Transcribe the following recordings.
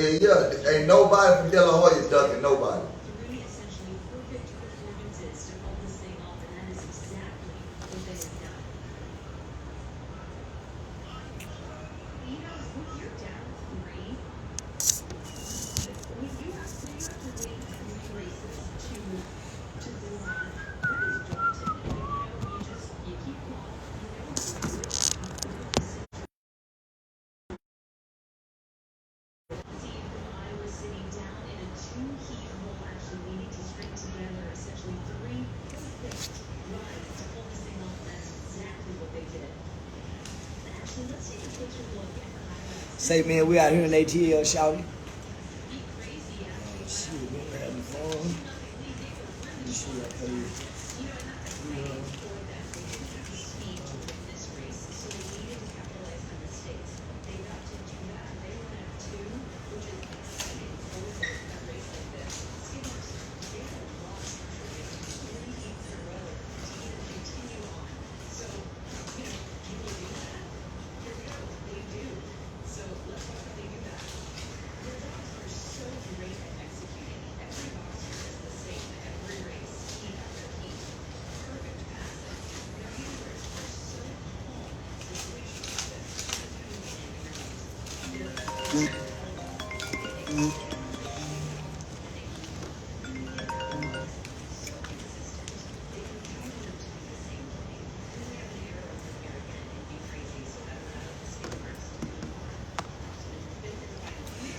Yeah, ain't nobody from De La Hoya ducking nobody. Say, man, we out here in ATL shouting. Shit, man, we're having fun. Let me see that for you.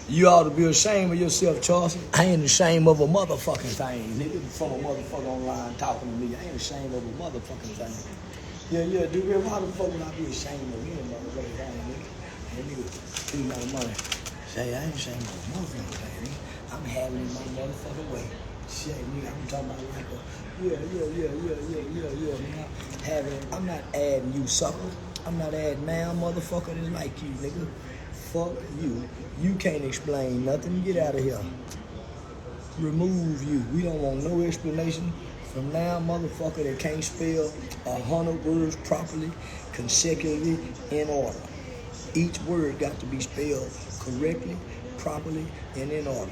You ought to be ashamed of yourself, Charleston. I ain't ashamed of a motherfucking thing. Nigga from a motherfucker online talking to me. I ain't ashamed of a motherfucking thing. Yeah, dude, why the fuck would I be ashamed of any motherfucking thing, nigga? That nigga see my money. Say, I ain't ashamed of a motherfucking thing, nigga. I'm having it my motherfucking way. Shit, nigga, I'm talking about like a, nigga. I'm not adding you, sucker. I'm not adding now, motherfucker that's like you, nigga. Fuck you. You can't explain nothing. Get out of here. Remove you. We don't want no explanation from now, motherfucker that can't spell 100 words properly, consecutively, in order. Each word got to be spelled correctly, properly, and in order.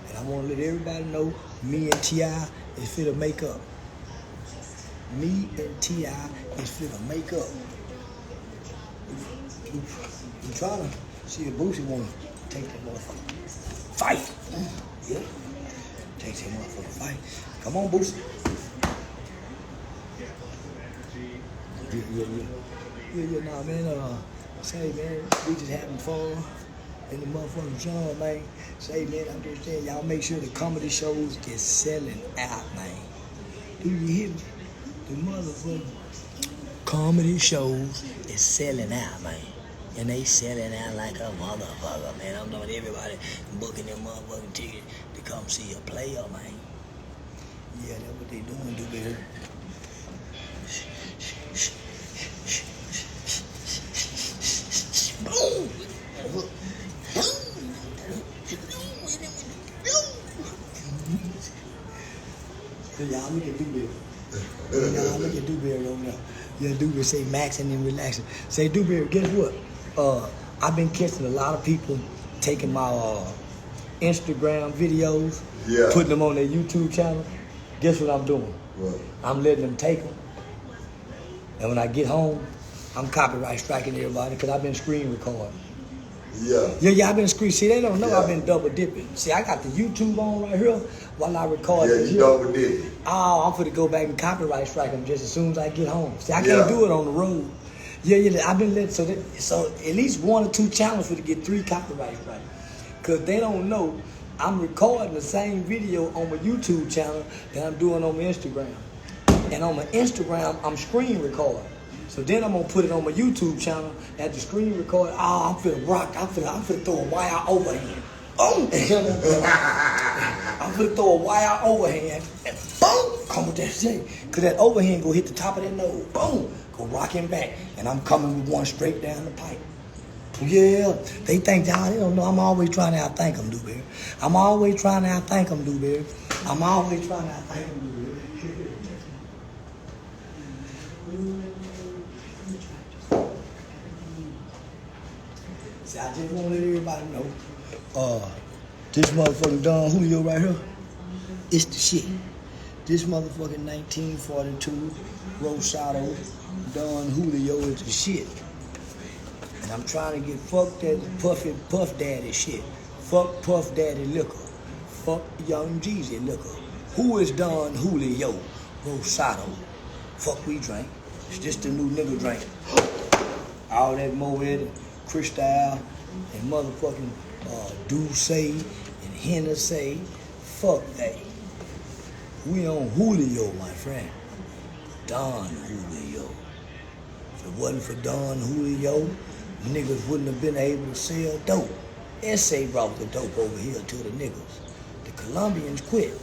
And I want to let everybody know, me and T.I. is fit to make up. Me and T.I. is fit to make up. I'm trying to see if Boosie want to take that motherfucker. Fight! Yeah. Take that motherfucker fight. Come on, Boosie. Yeah, nah, man. Say, man, we just having fun in the motherfucking genre, man. Say, man, I'm just saying, y'all make sure the comedy shows is selling out, man. Do you hear me? The motherfucking comedy shows is selling out, man. And they selling out like a motherfucker, man. I'm knowing everybody booking their motherfucking ticket to come see a player, man. Yeah, that's what they doing, do better. Boom! Y'all look at Dewberry. Y'all look at Dewberry over there. Yeah, Dewberry say maxing and relaxing. Say, Dewberry, guess what? I've been catching a lot of people taking my Instagram videos, putting them on their YouTube channel. Guess what I'm doing? What? I'm letting them take them. And when I get home, I'm copyright striking everybody because I've been screen recording. Yeah, I've been screen. See, they don't know I've been double dipping. See, I got the YouTube on right here while I record. Yeah, you double dipping. Oh, I'm finna go back and copyright strike them just as soon as I get home. See, I can't do it on the road. Yeah, I've been letting, so at least 1 or 2 channels for to get 3 copyright strikes. Because they don't know I'm recording the same video on my YouTube channel that I'm doing on my Instagram. And on my Instagram, I'm screen recording. So then I'm gonna put it on my YouTube channel at the screen record. Oh, I'm finna rock. I'm finna throw a wire overhand. Oh, I'm finna throw a wire overhand and boom, come with that shit. Cause that overhand go hit the top of that nose. Boom, go rocking back, and I'm coming with one straight down the pipe. Yeah, they think y'all. They don't know. I'm always trying to outthink them, Dewberry. I'm always trying to outthink them, Dewberry. I'm always trying to outthink them, Dewberry. See, I just want to let everybody know This motherfucking Don Julio right here, it's the shit. This motherfucking 1942 Rosado Don Julio is the shit. And I'm trying to get fucked that Puff Daddy shit. Fuck Puff Daddy liquor. Fuck Young Jeezy liquor. Who is Don Julio Rosado? Fuck we drink. It's just a new nigga drink. All that Moet and Cristal and motherfucking Douce and Hennessy. Fuck that. We on Julio, my friend. Don Julio. If it wasn't for Don Julio, niggas wouldn't have been able to sell dope. SA brought the dope over here to the niggas. The Colombians quit.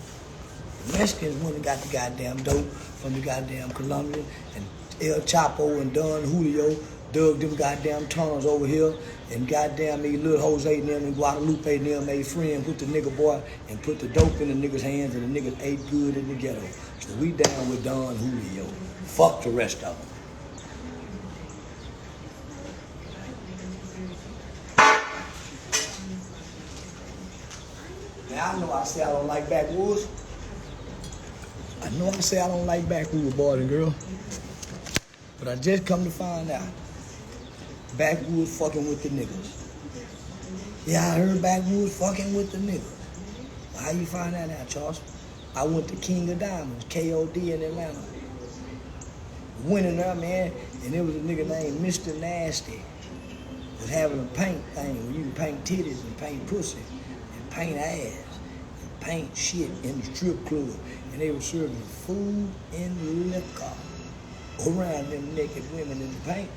The Mexicans went and got the goddamn dope from the goddamn Colombian, and El Chapo and Don Julio dug them goddamn tunnels over here, and goddamn me little Jose and them and Guadalupe and them made friends with the nigga boy and put the dope in the niggas' hands, and the niggas ate good in the ghetto. So we down with Don Julio. Fuck the rest of them. Now I know I say I don't like backwoods. I know I say I don't like backwoods, boys and girls. But I just come to find out. Backwoods fucking with the niggas. Yeah, I heard backwoods fucking with the niggas. How you find that out, Charles? I went to King of Diamonds, KOD in Atlanta. Went in there, man, and there was a nigga named Mr. Nasty. Was having a paint thing where you can paint titties and paint pussy and paint ass and paint shit in the strip club. And they were serving food and liquor around them naked women in the paint.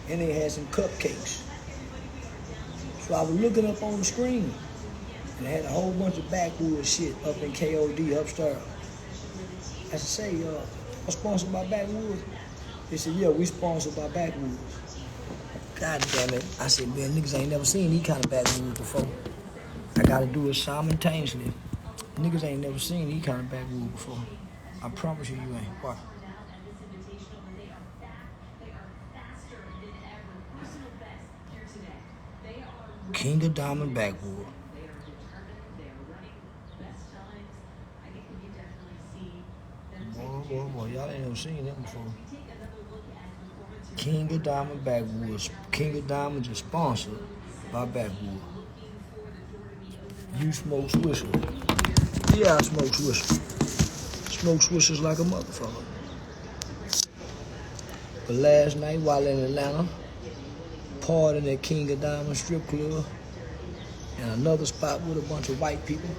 And they had some cupcakes. So I was looking up on the screen, and they had a whole bunch of backwoods shit up in KOD upstairs. I said, say, y'all sponsored by Backwoods? They said, yeah, we sponsored by Backwoods. God damn it. I said, man, niggas ain't never seen these kind of backwoods before. I gotta do it simultaneously. Niggas ain't never seen these kind of backwoods before. I promise you, you ain't. Watch. King of Diamond Backwood. Boy, y'all ain't never seen them before. King of Diamond Backwoods. King of Diamonds is sponsored by Backwood. You smoke Swisher. Yeah, I smoke Swisher. Smoke Swishers like a motherfucker. But last night while in Atlanta, partying at King of Diamond strip club, and another spot with a bunch of white people,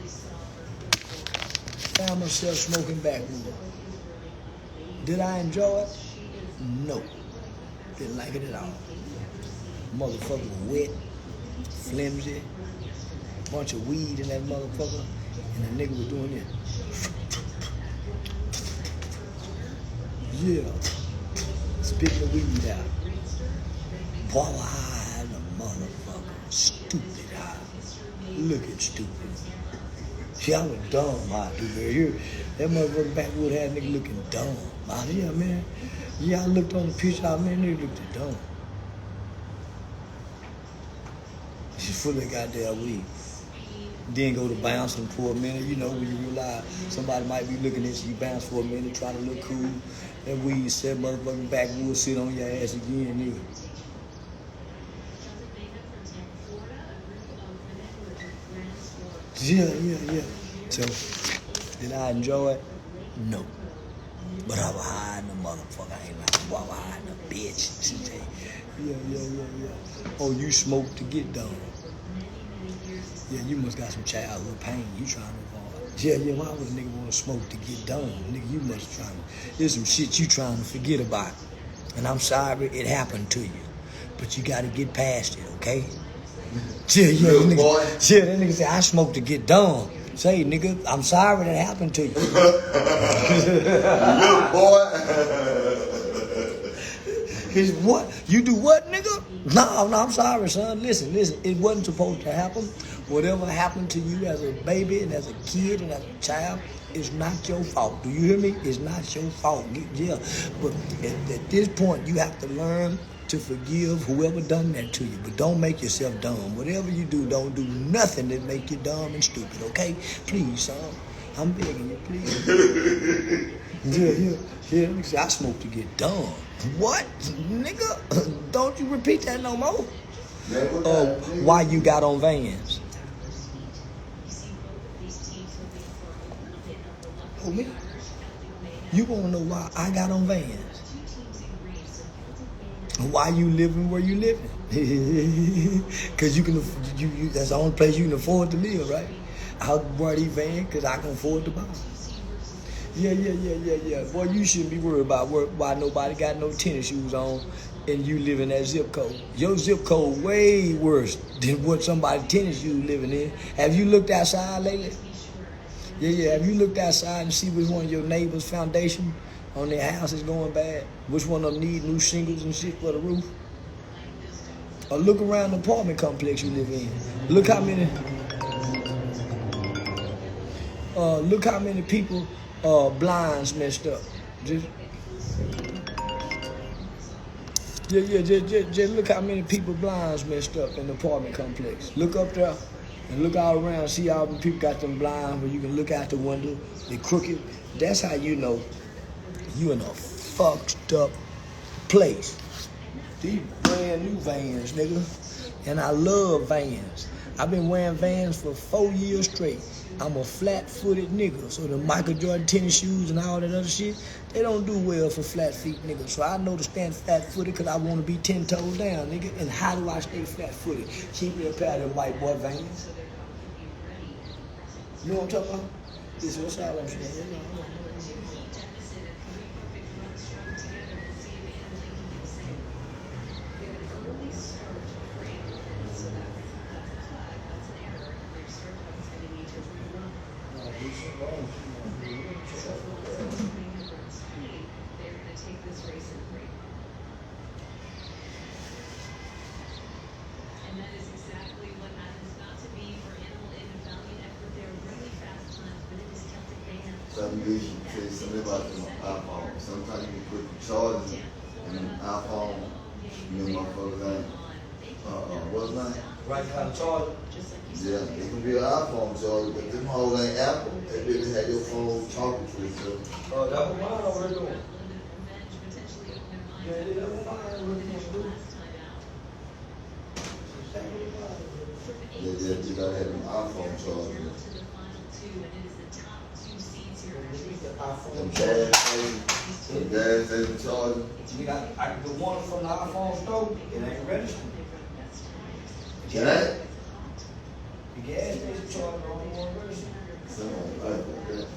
found myself smoking Backwood. Did I enjoy it? No. Didn't like it at all. Motherfucker was wet, flimsy, bunch of weed in that motherfucker, and the nigga was doing this. Yeah. Spitting the weed out. Boy, high the motherfucker. Stupid high. Looking stupid. See, I was dumb out there. That motherfucker Backwood had a nigga looking dumb. Yeah, man. Yeah, I looked on the picture, man, nigga looked dumb. She's full of goddamn weed. Then go to bouncing for a minute, you know, when you realize somebody might be looking at you, bounce for a minute, try to look cool. That weed said motherfucking Backwood sit on your ass again, nigga. Yeah. So, did I enjoy it? No. But I was high in the motherfucker. I ain't like, boy, I was high in the bitch. She say, yeah. Oh, you smoke to get done. Yeah, you must got some childhood pain you trying to avoid. Yeah, why would a nigga want to smoke to get done? Nigga, you must trying to, there's some shit you trying to forget about. And I'm sorry it happened to you. But you got to get past it, okay? Yeah, Little boy. Yeah, that nigga say, I smoke to get done. Say, nigga, I'm sorry that happened to you. Little boy. He's what? You do what, nigga? No, I'm sorry, son. Listen. It wasn't supposed to happen. Whatever happened to you as a baby and as a kid and as a child is not your fault. Do you hear me? It's not your fault. Yeah. But at this point, you have to learn to forgive whoever done that to you, but don't make yourself dumb. Whatever you do, don't do nothing that make you dumb and stupid, okay? Please, son. I'm begging you, please. Yeah. Let me see. I smoke to get dumb. What? Nigga? Don't you repeat that no more. Why you got on Vans? Oh, me? You want to know why I got on Vans? Why you living where you living? Because that's the only place you can afford to live, right? I'll wear these Vans because I can afford to buy them. Yeah. Boy, you shouldn't be worried about why nobody got no tennis shoes on and you live in that zip code. Your zip code way worse than what somebody tennis shoes living in. Have you looked outside lately? Yeah. Have you looked outside and see which one of your neighbor's foundation on their house is going bad? Which one of them need new shingles and shit for the roof? Or look around the apartment complex you live in. Look how many people blinds messed up. Just look how many people blinds messed up in the apartment complex. Look up there and look all around. See how many people got them blinds where you can look out the window. They crooked. That's how you know you in a fucked up place. These brand new Vans, nigga. And I love Vans. I've been wearing Vans for 4 years straight. I'm a flat-footed nigga, so the Michael Jordan tennis shoes and all that other shit, they don't do well for flat feet niggas. So I know to stand flat-footed because I want to be 10 toes down, nigga. And how do I stay flat-footed? Keep me a pair of them white boy Vans. You know what I'm talking about? This is all I'm saying. Something about the iPhone. Sometimes you can put the charges in an iPhone, and then motherfuckers ain't. What's that? Right kind of charger? Yeah, it can be an iPhone charger, but them hoes ain't Apple. They didn't have your phone talking to itself. That's what mine over there doing. Yeah, that's what mine over there doing. Yeah, you gotta have an iPhone charger. Some gas station charger. I can do one from the iPhone store. It ain't registered. Can I? The gas station charger only one registered. Something like that.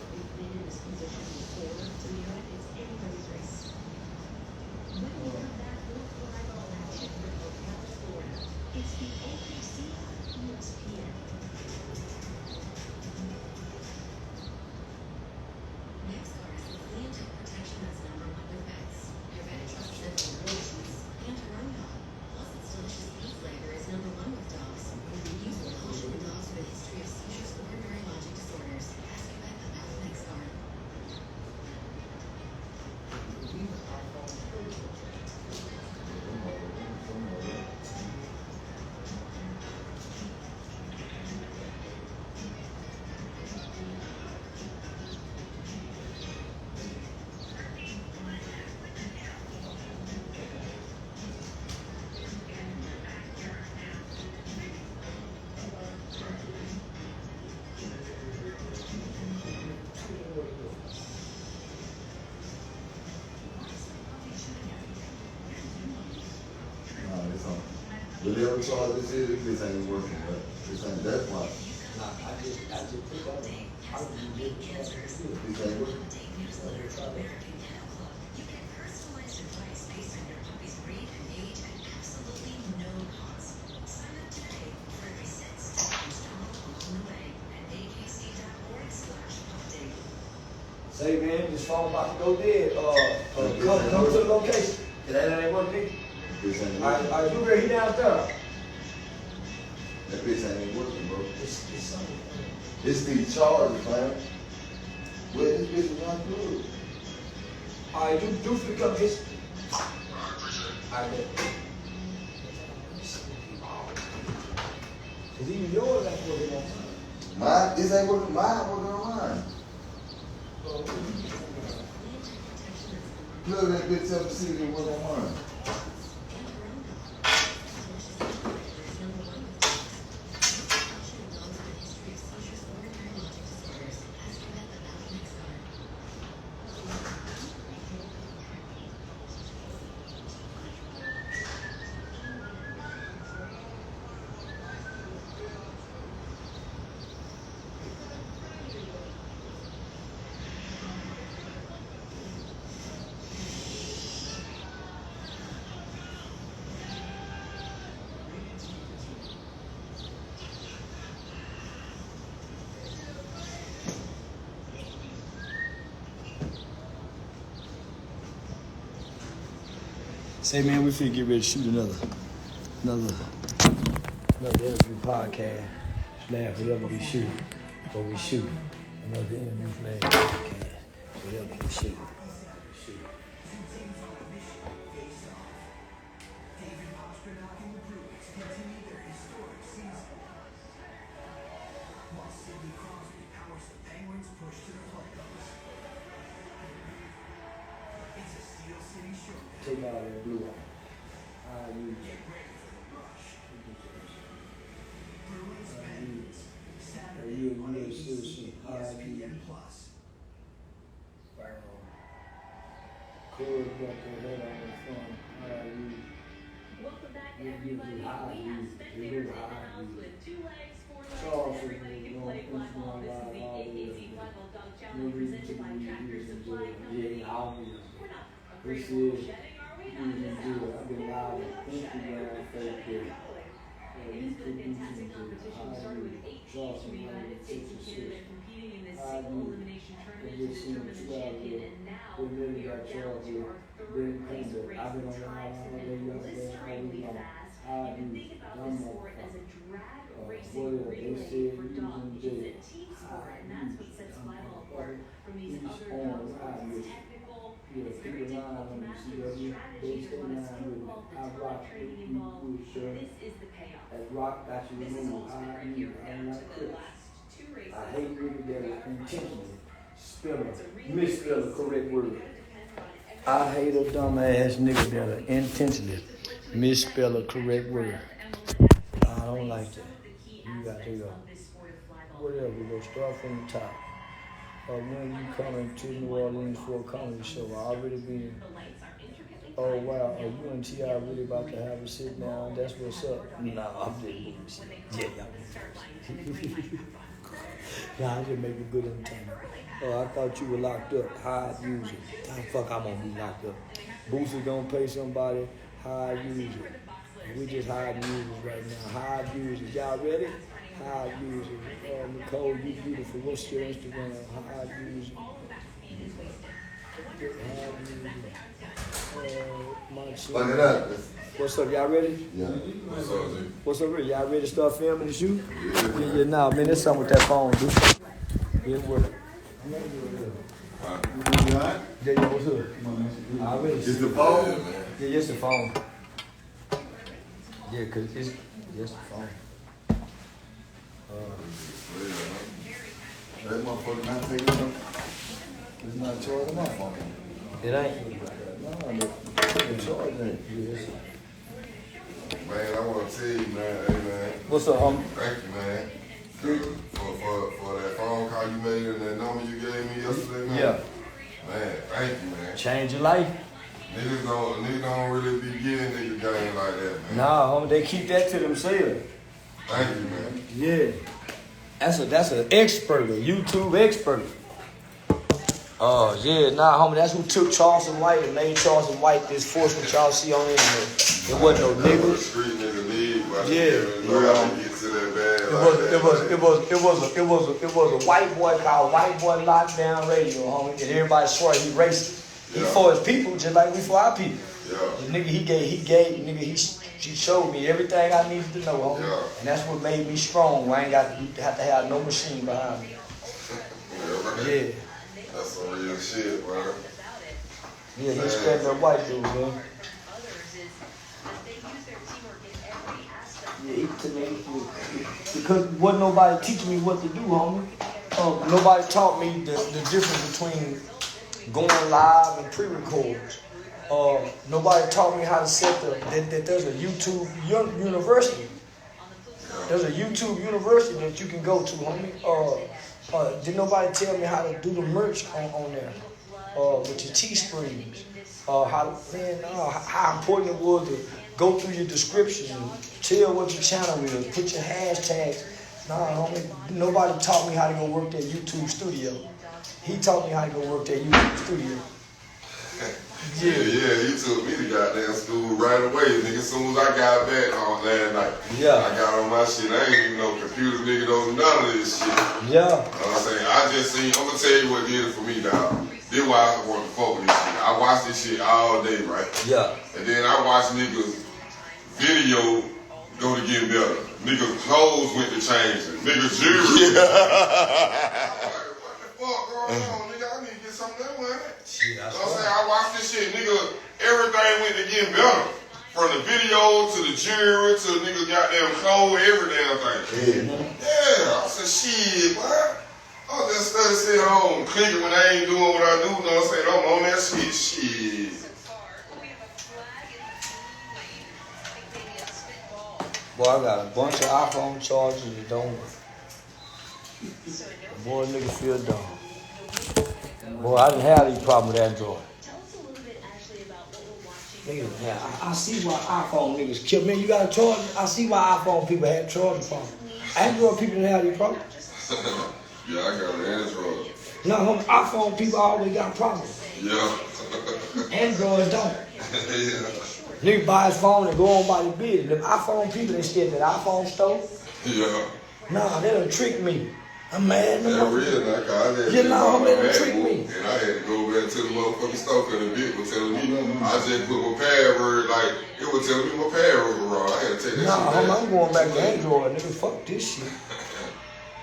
Whatever charge this is, this ain't working, but this ain't that why. Nah, I just put that on. I would be good. This ain't working. Say, man, this phone about to go dead. Come to the location. That ain't working. This ain't All working. right, you ready? He down there. That bitch ain't working, bro. It's something. It's these charges, man. Where this bitch is not good. All right, do for the come. All right, It's either yours that's what they want. Mine, this ain't what mine was on mine. Plug that bitch up and see if it was on mine. Say, man, we finna get ready to shoot another interview podcast. Slash whatever we shoot, or we shoot another interview slash podcast. Whatever we shoot. Take out that blue one. Welcome back, everybody. We have spent entertainment house with 2 legs, 4 legs, and everybody can play flag ball. This is the AKC Flag Ball Dog Challenge presented by Tractor Supply Company. We're not afraid of a little shedding, are we? Not this house. We're not a little shedding. We're shedding. It has been a fantastic competition. We started with 8 teams from the United States and Canada competing in this single elimination tournament to determine the champion. And now we are down to our 3rd place race. The ties have been blisteringly fast. You can think about this sport as a drag racing relay for dogs. It's a team sport, and that's what sets flyball apart from these other dog sports. It's technical, it's very difficult to master the strategy. There's a lot of skill involved, there's a lot of training involved. This is the payoff. This is ultimate right here. We're down to the last 2 races. I hate people that are intentionally misspell the correct word. I hate a dumbass nigga that are intentionally misspell a correct word. I don't like that. You got to go. Whatever, we go start from the top. When you coming to New Orleans for a comedy show, I already been. Oh wow, are you and T.I. really about to have a sit down? That's what's up. Nah, I'm just yeah, y'all. Nah, I just make a good entertainment. Oh, I thought you were locked up. Hide user. How the fuck I'm gonna be locked up? Boosie gonna pay somebody. Hide user. We just hide users right now. Hide users. Y'all ready? Hide users. Oh, Nicole, you beautiful. What's your Instagram? Hide users. Look it up. What's up, y'all ready? Yeah. What's up, G? What's up, Rick? Y'all ready to start filming the shoot? Yeah, nah, man, there's something with that phone, dude. It work. Yeah, what's up? Already. It's the phone? Yeah, it's the phone. Yeah, cause it's the phone. That motherfucker not taking it up. It's not charging my phone. It ain't. No, the charge ain't. Yes. Man, I want to tell you, man, hey, man. What's up, homie? Thank you, man. For that phone call you made and that number you gave me yesterday, man. Yeah. Man, thank you, man. Change your life. Niggas don't really be getting niggas game like that, man. Nah, homie, they keep that to themselves. Thank you, man. Yeah. That's an expert, a YouTube expert. Yeah, nah, homie, that's who took Charleston White and made Charleston White this force that y'all see on the internet. It wasn't no niggas. Street nigga need, but yeah, know how to get to that bad. It was a white boy called White Boy Lockdown Radio, homie, and everybody swore he racist. He for his people just like we for our people. Yeah. The nigga he showed me everything I needed to know, homie. Yeah. And that's what made me strong. I ain't got to have to have no machine behind me. Yeah, right. Yeah. That's some real shit, man. Yeah, he's standing up white dude, man. Yeah, he took me because wasn't nobody teaching me what to do, homie. Nobody taught me the difference between going live and pre-records. Nobody taught me how to set that there's a YouTube university. There's a YouTube university that you can go to, homie. Did nobody tell me how to do the merch on there? With your Teesprings. How important it was to go through your descriptions and tell what your channel is, put your hashtags. Nah, homie, nobody taught me how to go work that YouTube studio. He taught me how to go work that YouTube studio. Yeah, he took me to goddamn school right away, nigga. As soon as I got back on last night, I got on my shit. I ain't even know computers, nigga, don't know none of this shit. Yeah. You know what I'm saying? I just seen, I'm gonna tell you what did it for me now. This is why I want to fuck with this shit. I watch this shit all day, right? Yeah. And then I watch niggas video go to get better. Niggas clothes went to changing. Niggas jewelry. Yeah. What the fuck going on, nigga? I need to get something that way. You know what I'm saying? I watched this shit, nigga. Everything went to getting better. From the video to the jewelry to niggas goddamn clothes, every damn thing. Yeah. I said, shit, what? I was just studying sitting home, clicking when I ain't doing what I do. You know what I'm saying? I'm on that shit. Boy, I got a bunch of iPhone chargers that don't work. Boy, nigga feel dumb. Boy, I didn't have these problems with Android. Niggas, I see why iPhone niggas kill me. You got a charger? I see why iPhone people have charging problems. Android people didn't have these problems. Yeah, I got an Android. No, iPhone people always got problems. Yeah. Androids don't. Yeah. Nigga buy his phone and go on by the business. Them iPhone people, they still at that iPhone store. Yeah. Nah, they done trick me. I'm mad. That real, like, I had they done trick me. And I had to go back to the motherfucking store because the bitch was telling me, I just put my password, like, it was telling me my password was wrong. I had to take that shit back. I'm going back to Android, nigga. Fuck this shit.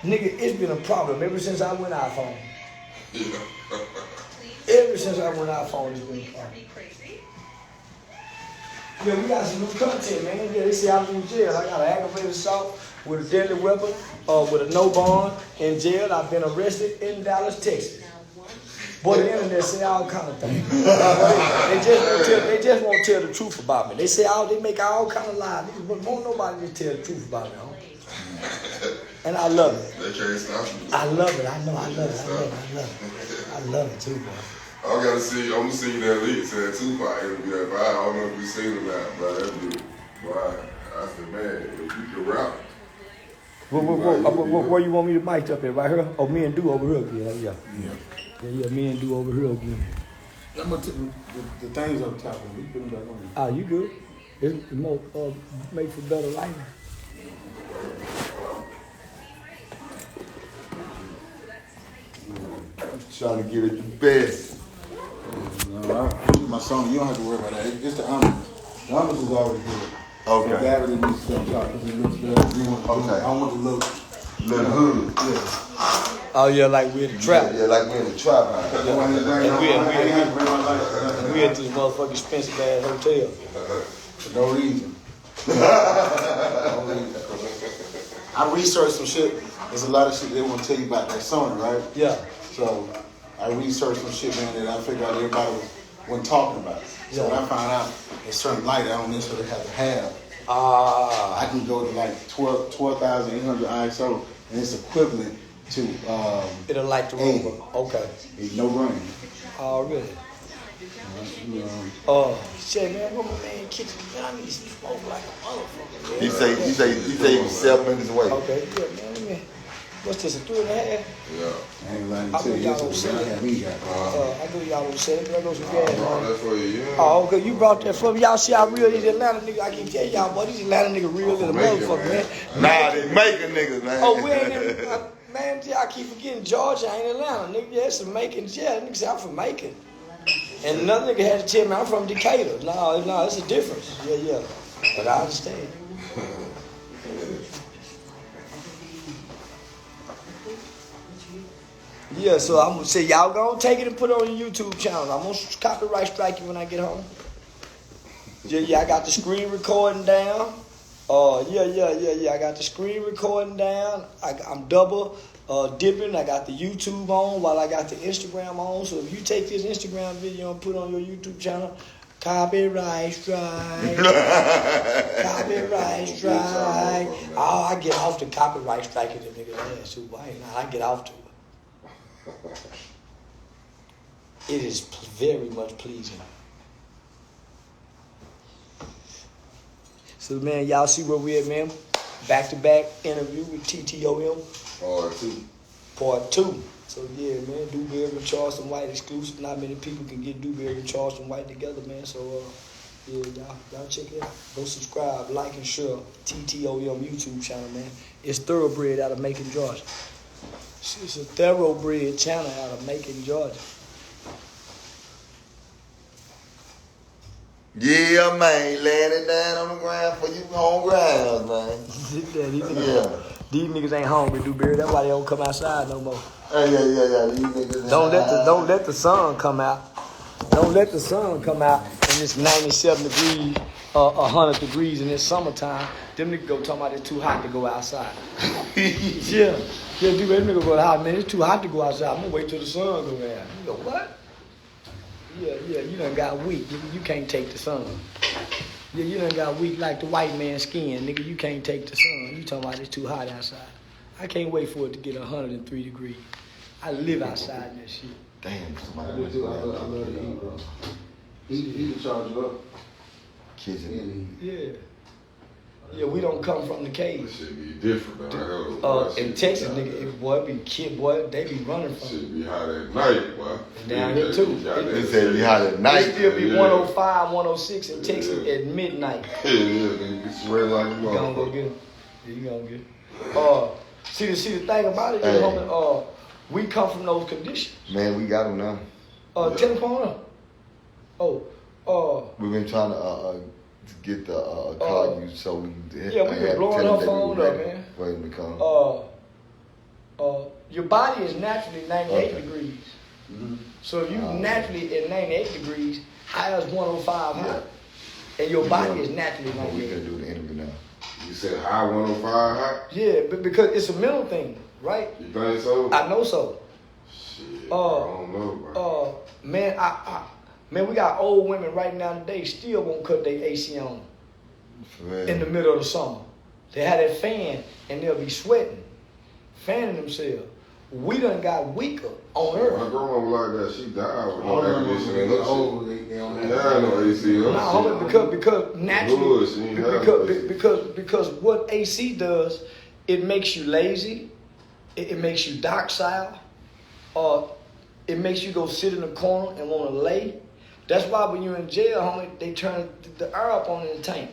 Nigga, it's been a problem ever since I went iPhone. Yeah. Ever since I went iPhone, it's been a problem. Yeah, we got some new content, man. Yeah, they say I was in jail. I got an aggravated assault with a deadly weapon, with a no bond in jail. I've been arrested in Dallas, Texas. Boy, the internet say all kind of things. They just won't tell the truth about me. They say they make all kind of lies, but won't nobody just tell the truth about me, huh? And I love it. They can't stop you. I love it. I love it too, boy. I'm gonna see you that leak saying Tupac interview that, but I don't know if you seen it or not, but that dude, boy, I said, man, if you can rap. Where you want me to mic up at? Right here? Oh, me and Do over here again. Yeah, me and Do over here again. I'm gonna take the things up top and we put them back on. Ah, you good? It's more make for better lighting. Trying to give it the best. No, my song, you don't have to worry about that. It's the honors. The honors is already good. Okay. So that really needs to step top because it looks better. Okay. I want to look. Little hood. Yeah. Oh yeah, like we're in the trap. Yeah, like we're in the trap house. We at this motherfucking expensive ass hotel. For no reason. I researched some shit. There's a lot of shit they want to tell you about that Sony, right? Yeah. So I researched some shit, man, that I figured out everybody wasn't talking about. So when I found out a certain light I don't necessarily have to have. I can go to like 12,800 ISO, and it's equivalent to It'll light the room. Okay. It's no rain. Oh, really? Shit, man, what my man kitchen? Man, I need to smoke like a motherfucker, man. He say he was 7 minutes away. Okay, yeah, man. Let me. What's this? A 3.5? Yeah. I ain't lying I to know you. y'all don't sell it. I know y'all don't sell it. There goes some gas, man. That's for you, yeah. Oh, okay, you brought that for me. Y'all see how real these Atlanta niggas. I can tell y'all, boy, these Atlanta niggas real than a motherfucker, man. Nah, they making niggas, man. Oh, we ain't in, man, I keep forgetting Georgia ain't Atlanta. Nigga, yeah, it's a Macon. Yeah, nigga say I'm from Macon. And another nigga had to tell me I'm from Decatur. No, it's a difference. Yeah. But I understand. Yeah, so I'm gonna say y'all gonna take it and put it on your YouTube channel. I'm gonna copyright strike you when I get home. Yeah, I got the screen recording down. Yeah. I got the screen recording down. I'm double dipping. I got the YouTube on while I got the Instagram on. So if you take this Instagram video and put it on your YouTube channel, copyright strike. Copyright strike. Oh, I get off the copyright strike at the nigga's ass too. I get off to it. It is very much pleasing. So, man, y'all see where we at, man? Back-to-back interview with TTOM. Part 2. So, yeah, man, Dewberry and Charleston White exclusive. Not many people can get Dewberry and Charleston White together, man. So, yeah, y'all check it out. Go subscribe, like, and share TTOM YouTube channel, man. It's Thoroughbred out of Macon, Georgia. It's a Thoroughbred channel out of Macon, Georgia. Yeah, man, laying it down on the ground for you home ground, man. These niggas ain't hungry, Dewberry. That's why they don't come outside no more. Yeah. These niggas Don't let the sun come out. Don't let the sun come out and it's 97 degrees, 100 degrees in this summertime. Them niggas go talking about it's too hot to go outside. Yeah, dude, them niggas go out, man, it's too hot to go outside. I'm gonna wait till the sun go down. You go, what? Yeah, you done got weak. You can't take the sun. Yeah, you done got weak like the white man's skin, nigga. You can't take the sun. You talking about it's too hot outside. I can't wait for it to get 103 degrees. I live outside in that shit. Damn, somebody. I love to eat, bro. He can charge you up. Kitchen. Yeah, we don't come from the cave. That shit be different, man. In Texas, nigga, they be running from it. Shit be hot at night, boy. Down here, too. They say it be hot at night. It still be 105, 106 in Texas at midnight. Yeah, you swear like a You gonna go motherfucker. get it. Yeah, you gonna get it. See the thing about it, homie, we come from those conditions. Man, we got them now. Telephone up. We've been trying to get the call you so we can. Yeah, we been blowing her phone up, man. Waiting to come. Your body is naturally 98 degrees. Mm-hmm. So if you naturally at 98 degrees, high as 105 hot, and your body is naturally We 98. gonna do the interview now. You said high 105 hot? Yeah, but because it's a mental thing, right? You think so? I know so. Shit, I don't know, bro. Man, we got old women right now today still won't cut their AC on in the middle of the summer. They have that fan and they'll be sweating, fanning themselves. We done got weaker on My Earth. grandma was like that. She died with All no air them conditioning. motherfuckers and old, shit. they don't Yeah, have no AC. No, because naturally, Good, she ain't have because what AC does, it makes you lazy, it makes you docile, it makes you go sit in a corner and want to lay. That's why when you're in jail, homie, they turn the air up on in the tank.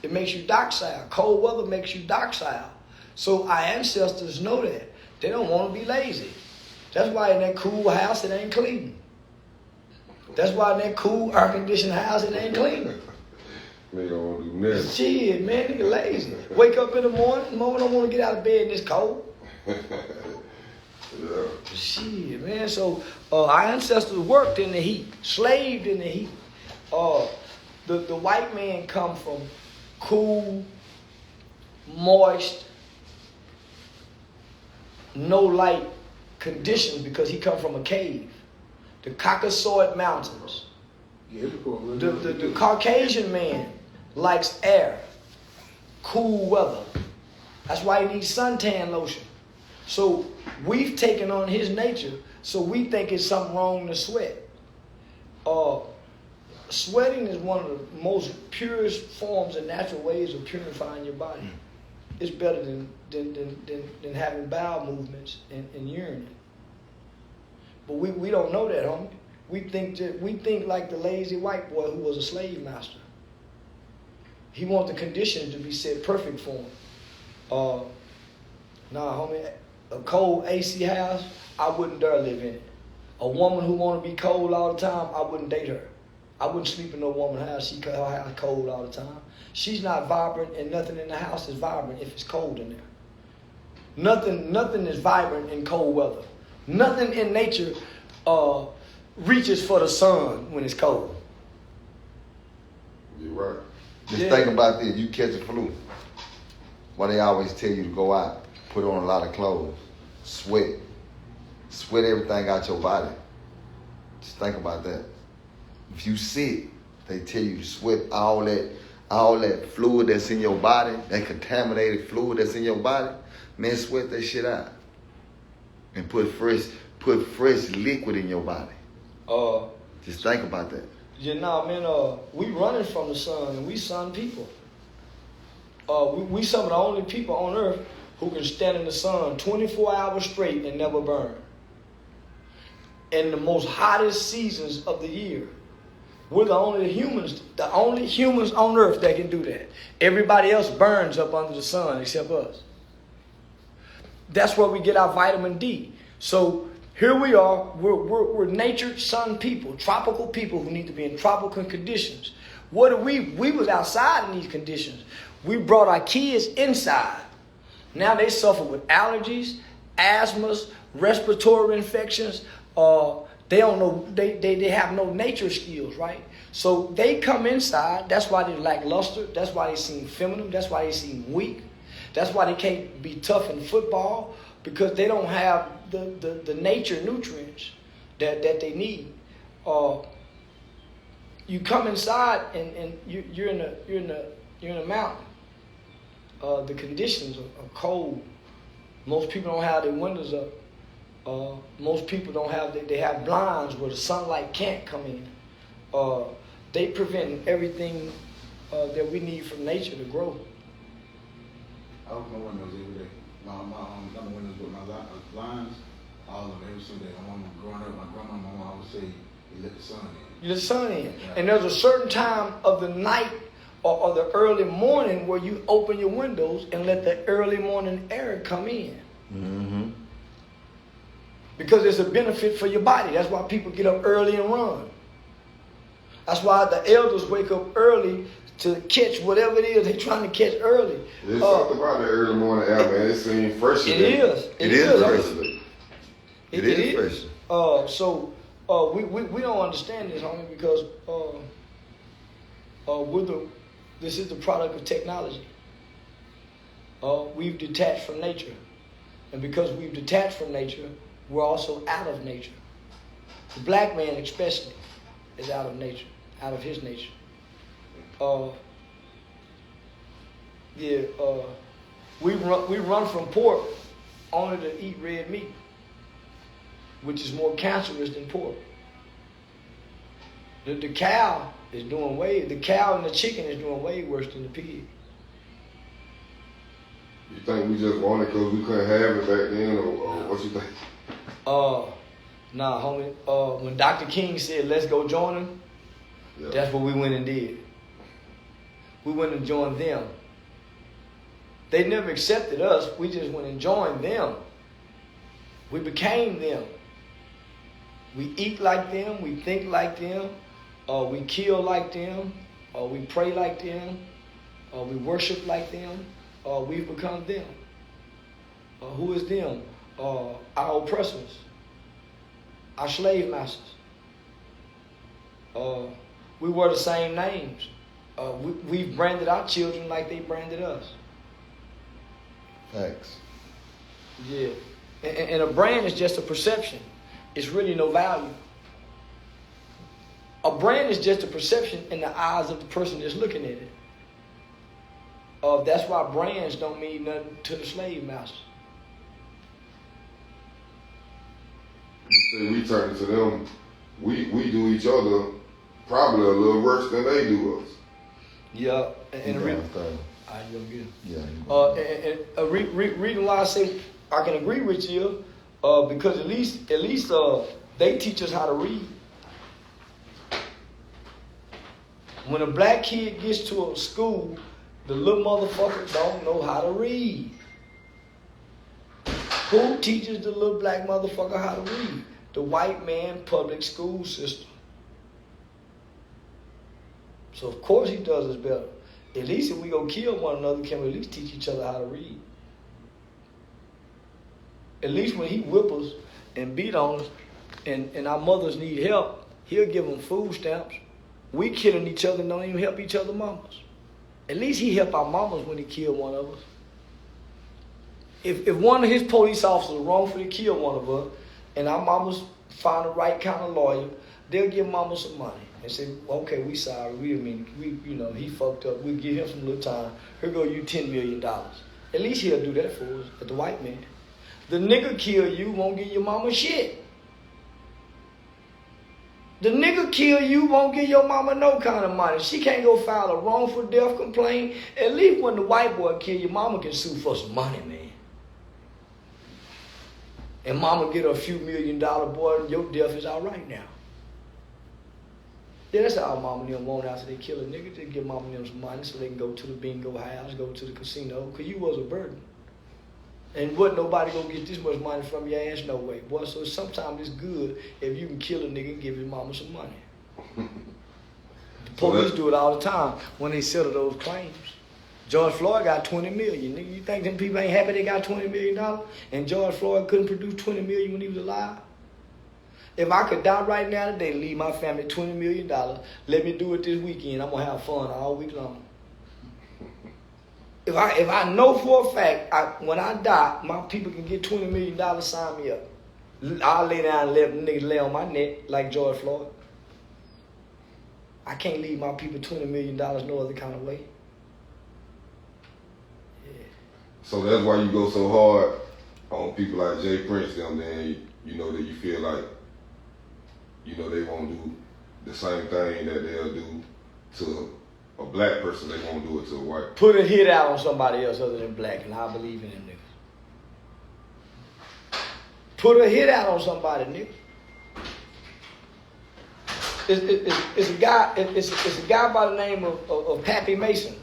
It makes you docile. Cold weather makes you docile. So our ancestors know that. They don't want to be lazy. That's why in that cool house it ain't clean. That's why in that cool air-conditioned house it ain't clean. Nigga don't want to do nothing. Shit, man, nigga lazy. Wake up in the morning, mama don't want to get out of bed and it's cold. Yeah. Shit, man. So our ancestors worked in the heat, slaved in the heat. The white man come from cool, moist, no light conditions because he come from a cave. The Caucasoid Mountains. The Caucasian man likes air, cool weather. That's why he needs suntan lotion. So we've taken on his nature, so we think it's something wrong to sweat. Sweating is one of the most purest forms and natural ways of purifying your body. It's better than having bowel movements and urinating. But we don't know that, homie. We think like the lazy white boy who was a slave master. He wants the conditions to be set perfect for him. Nah, homie, a cold AC house, I wouldn't dare live in it. A woman who want to be cold all the time, I wouldn't date her. I wouldn't sleep in no woman's house. Her house cold all the time. She's not vibrant, and nothing in the house is vibrant if it's cold in there. Nothing is vibrant in cold weather. Nothing in nature reaches for the sun when it's cold. You're right. Just think about this. You catch a flu. why they always tell you to go out, put on a lot of clothes, sweat everything out your body. Just think about that. If you sick, they tell you to sweat all that fluid that's in your body, that contaminated fluid that's in your body. Man, sweat that shit out and put fresh liquid in your body. Just think about that. Yeah, nah, man. We running from the sun, and we sun people. We some of the only people on earth who can stand in the sun 24 hours straight and never burn. In the most hottest seasons of the year, we're the only humans on earth that can do that. Everybody else burns up under the sun except us. That's where we get our vitamin D. So here we are. We're natured sun people, tropical people who need to be in tropical conditions. What do we was outside in these conditions. We brought our kids inside. Now they suffer with allergies, asthmas, respiratory infections. They don't know. They have no nature skills, right? So they come inside. That's why they lack luster. That's why they seem feminine. That's why they seem weak. That's why they can't be tough in football, because they don't have the nature nutrients that they need. You come inside and you're in a mountain. The conditions are cold. Most people don't have their windows up. Most people don't have. They have blinds where the sunlight can't come in. They prevent everything that we need from nature to grow. I open my windows every day. My windows with my blinds, all of them every single day. I remember growing up, my grandma and my mom always say, "You let the sun in." You let the sun in, Yeah. and there's a certain time of the night or the early morning where you open your windows and let the early morning air come in. Mm-hmm. Because it's a benefit for your body. That's why people get up early and run. That's why the elders wake up early to catch whatever it is they're trying to catch early. There's something about the early morning air, man. It seems fresher. It is. It is fresh. It is. So we don't understand this, homie, because this is the product of technology. We've detached from nature. And because we've detached from nature, we're also out of nature. The black man especially is out of nature, out of his nature. We run from pork only to eat red meat, which is more cancerous than pork. The cow is doing the cow and the chicken is doing way worse than the pig. You think we just want it because we couldn't have it back then, or what you think? Nah, homie. When Dr. King said, "Let's go join him," that's what we went and did. We went and joined them. They never accepted us. We just went and joined them. We became them. We eat like them. We think like them. We kill like them. We pray like them. We worship like them. We've become them. Who is them? Our oppressors. Our slave masters. We wear the same names. We've branded our children like they branded us. Thanks. Yeah. And a brand is just a perception. It's really no value. A brand is just a perception in the eyes of the person that's looking at it. That's why brands don't mean nothing to the slave master. You say we turn to them. We do each other probably a little worse than they do us. Yeah. And the reason why I say I can agree with you, because at least they teach us how to read. When a black kid gets to a school, the little motherfucker don't know how to read. Who teaches the little black motherfucker how to read? The white man public school system. So of course he does us better. At least if we go kill one another, can we at least teach each other how to read? At least when he whip us and beat on us and our mothers need help, he'll give them food stamps. We killing each other and don't even help each other mamas. At least he helped our mamas when he killed one of us. if one of his police officers wrongfully killed one of us, and our mamas find the right kind of lawyer, they'll give mama some money and say, okay, we sorry, he fucked up. We'll give him some little time. Here go you $10 million. At least he'll do that for us, at the white man. The nigga kill you, won't give your mama shit. The nigga kill you, won't give your mama no kind of money. She can't go file a wrongful death complaint. At least when the white boy kill you, mama can sue for some money, man. And mama get a few $1 million, boy, your death is all right now. Yeah, that's all mama and them want after they kill a nigga. They give mama and them some money so they can go to the bingo house, go to the casino, because you was a burden. And wasn't nobody gonna get this much money from your ass, no way, boy. So sometimes it's good if you can kill a nigga and give his mama some money. The police do it all the time when they settle those claims. George Floyd got $20 million. Nigga, you think them people ain't happy they got $20 million? And George Floyd couldn't produce $20 million when he was alive? If I could die right now today and leave my family $20 million, let me do it this weekend. I'm gonna have fun all week long. If I know for a fact, when I die, my people can get $20 million, sign me up. I'll lay down and let niggas lay on my neck like George Floyd. I can't leave my people $20 million no other kind of way. Yeah. So that's why you go so hard on people like Jay Prince them, then you know that you feel like, you know, they won't do the same thing that they'll do to a black person, they won't do it to a white. Put a hit out on somebody else other than black, and I believe in them niggas. Put a hit out on somebody, nigga. It's a guy by the name of Pappy Mason.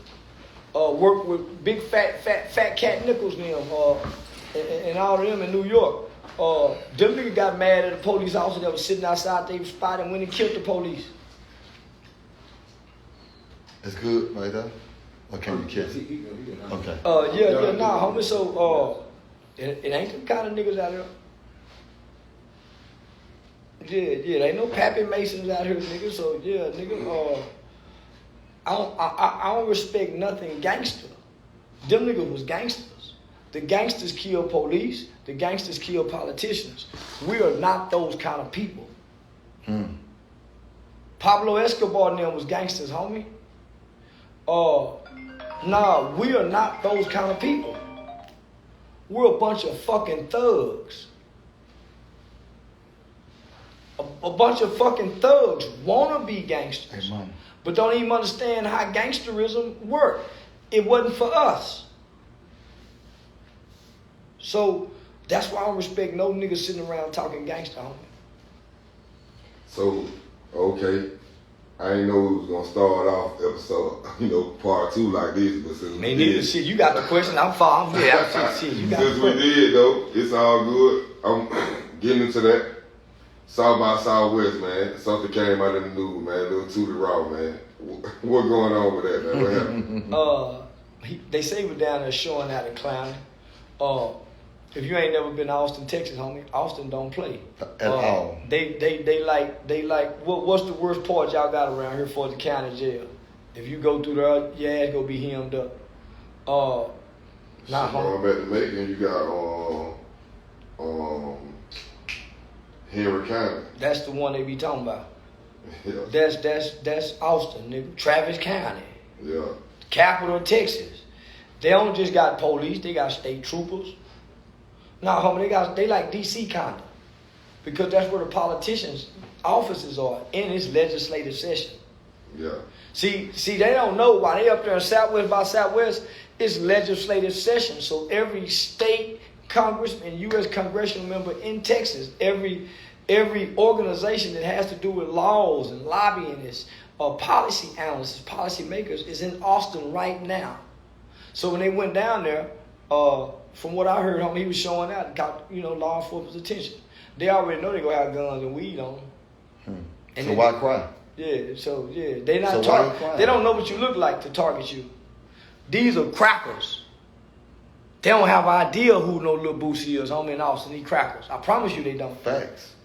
Worked with big fat Cat Nichols and them, and all of them in New York. Them niggas got mad at the police officer that was sitting outside their spot and went and killed the police. It's good right there? Or can you kiss it? Okay. Homie. So, it ain't them kind of niggas out here. Yeah, there ain't no Pappy Masons out here, nigga. So, yeah, nigga, I don't respect nothing gangster. Them niggas was gangsters. The gangsters kill police. The gangsters kill politicians. We are not those kind of people. Pablo Escobar and them was gangsters, homie. Nah, we are not those kind of people. We're a bunch of fucking thugs. A bunch of fucking thugs wanna be gangsters, but don't even understand how gangsterism works. It wasn't for us. So that's why I don't respect no niggas sitting around talking gangster, homie. So, okay. I ain't know we was gonna start off episode, part 2 like this, but since Me neither. Shit, you got the question. I'm far. I'm here. Shit, you got since we did though, it's all good. I'm getting into that South by Southwest, man. Something came out of the news, man. A little Tootie Raw, man. What going on with that, man? What happened? They say we're down there showing out and clowning. If you ain't never been to Austin, Texas, homie, Austin don't play at all. They like what's the worst part y'all got around here for the county jail? If you go through there, your ass gonna be hemmed up. Back to Macon, you got Henry County. That's the one they be talking about. Yeah. That's Austin, nigga. Travis County. Yeah. Capital of Texas. They don't just got police, they got state troopers. Nah, homie, they like DC kinda. Because that's where the politicians' offices are in this legislative session. Yeah. See, they don't know why they up there in Southwest by Southwest, it's legislative session. So every state congressman, U.S. congressional member in Texas, every organization that has to do with laws and lobbyists, policy analysts, policy makers is in Austin right now. So when they went down there, from what I heard, homie, he was showing out, got law enforcement's attention. They already know they gonna have guns and weed on them. So why cry? Yeah, so yeah, they not they don't know what you look like to target you. These are crackers. They don't have an idea who no Lil Boosie is, homie, in Austin. These crackers. I promise you they don't. Facts.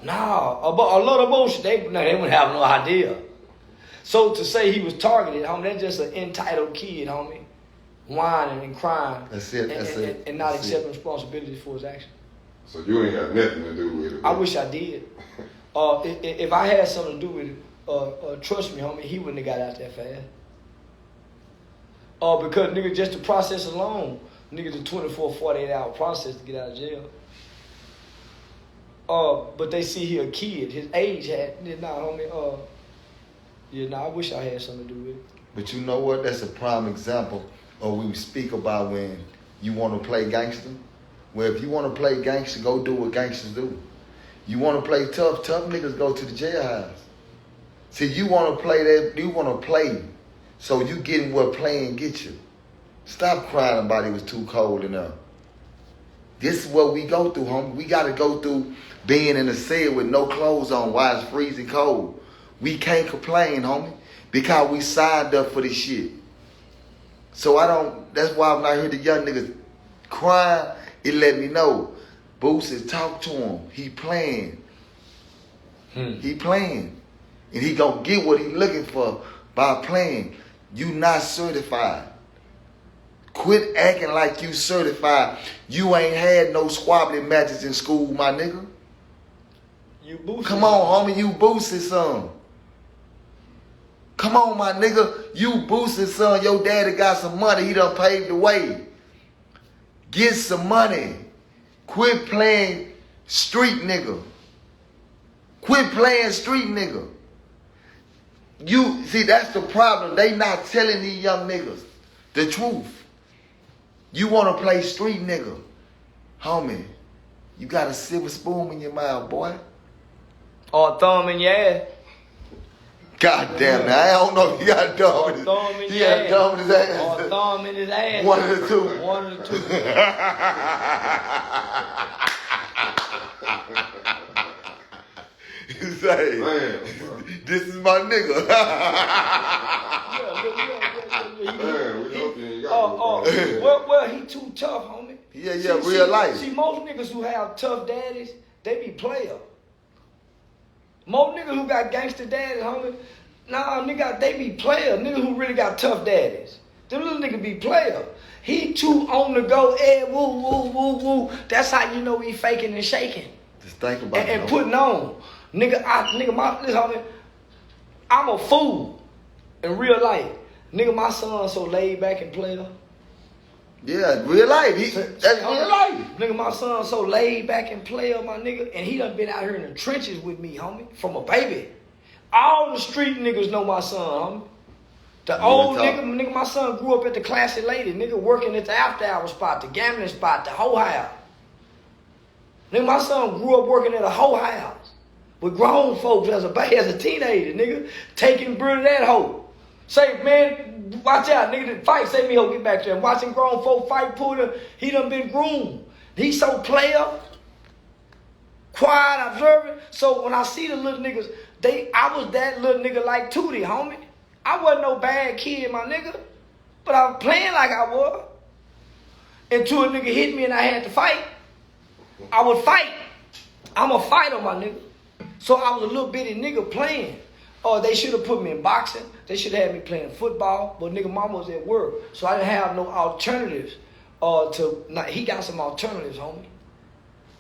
Nah, a lot of bullshit. They wouldn't have no idea. So to say he was targeted, homie, that's just an entitled kid, homie. whining and crying. That's it. And not accepting responsibility for his actions. So you ain't got nothing to do with it. I wish I did. If I had something to do with it, trust me, homie, he wouldn't have got out that fast. Because nigga, just the process alone, nigga, the 24, 48 hour process to get out of jail. But they see he a kid. His age homie. I wish I had something to do with it. But you know what? That's a prime example of we speak about when you want to play gangster. Well, if you want to play gangster, go do what gangsters do. You want to play tough niggas go to the jailhouse. See, you want to play that, you want to play, so you getting what playing get you. Stop crying about it was too cold enough. This is what we go through, homie. We got to go through being in a cell with no clothes on while it's freezing cold. We can't complain, homie, because we signed up for this shit. So that's why I'm not here the young niggas crying. It let me know. Boosie, talk to him. He playing. He playing. And he gonna get what he looking for by playing. You not certified. Quit acting like you certified. You ain't had no squabbling matches in school, my nigga. You Boosie. Come on, homie, you Boosie son. Come on, my nigga. You Boosie son. Your daddy got some money. He done paved the way. Get some money. Quit playing street nigga. Quit playing street nigga. You see, that's the problem. They not telling these young niggas the truth. You want to play street nigga. Homie, you got a silver spoon in your mouth, boy. Or a thumb in your ass. God damn it. I don't know if he got a thumb in his ass. He had a thumb in his ass. Or a thumb in his ass. One of the two. One of the two. You say, this is my nigga. Man, we hope you ain't got no problem. Well, he too tough, homie. Yeah, real life. See, most niggas who have tough daddies, they be player. Most niggas who got gangster daddies, homie, nigga, they be player. Niggas who really got tough daddies. Them little niggas be player. He too on the go, woo, woo, woo, woo. That's how you know he faking and shaking. Just think about it. And putting on. Nigga, listen, homie, I'm a fool in real life. Nigga, my son so laid back and player. Yeah, real life. That's real life. Nigga, my son so laid back and player, my nigga. And he done been out here in the trenches with me, homie, from a baby. All the street niggas know my son, homie. The old nigga, my son grew up at the Classy Lady. Nigga working at the after hour spot, the gambling spot, the hoe house. Nigga, my son grew up working at a hoe house with grown folks as a teenager, nigga, taking bread of that hoe. Say, man, watch out, nigga, the fight, say me, ho, get back there. And watching grown folk fight, he done been groomed. He so player, quiet, observant. So when I see the little niggas, I was that little nigga like Tootie, homie. I wasn't no bad kid, my nigga, but I was playing like I was. Until a nigga hit me and I had to fight. I would fight. I'm a fighter, my nigga. So I was a little bitty nigga playing. They should have put me in boxing. They should have had me playing football. But nigga, mama was at work. So I didn't have no alternatives. He got some alternatives, homie.